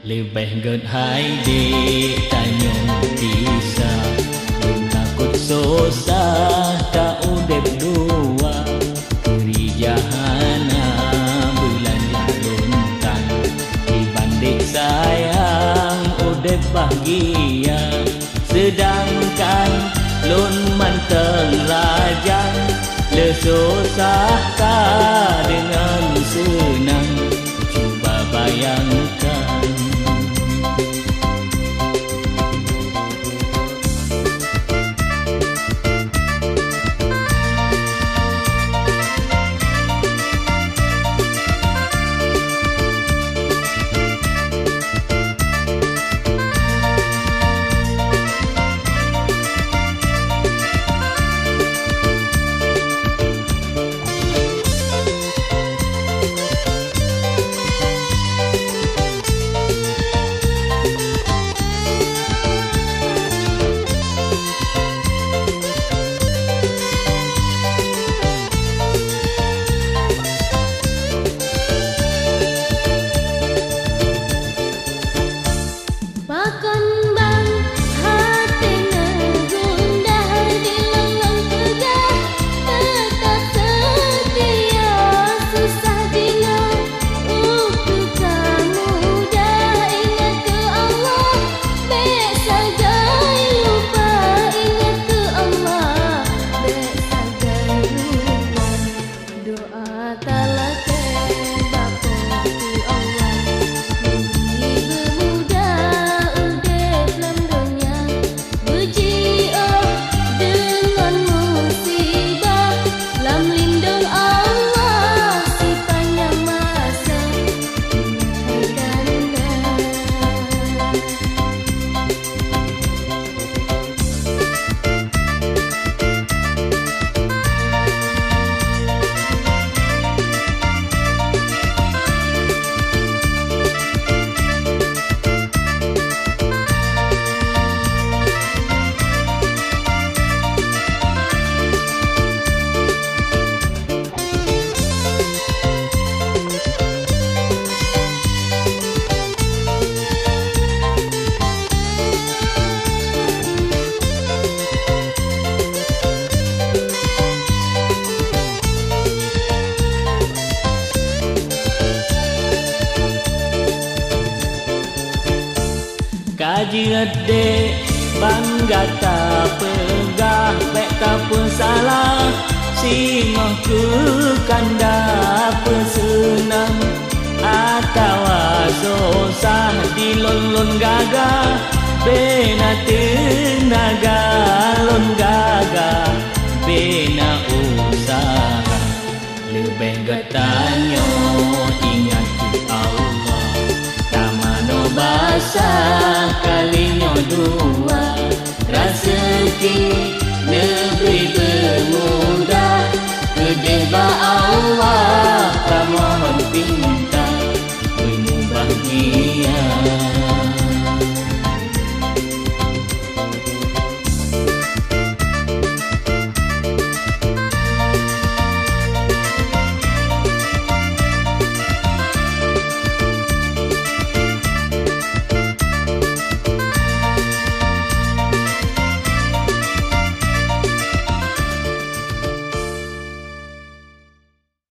Lebih get hai dek tanyong bisa takut susah tak udep dua Keri jahana belanja lontan dibanding sayang udep bahagia Sedangkan lon manteng rajang lesusah tak dengan senang Cuba bayangkan Kaji adik bangga tak pegah Bek tak pun salah Simoh ku kanda pesenang Atau susah di lon-lon gagah Bena tenaga lon gagah Bena usaha Lebih getanyo ingat ku Allah Tamano basah kalinya dua Rezeki lebih bermudah Kedih ba Allah tak mohon pinta Bermu bahagia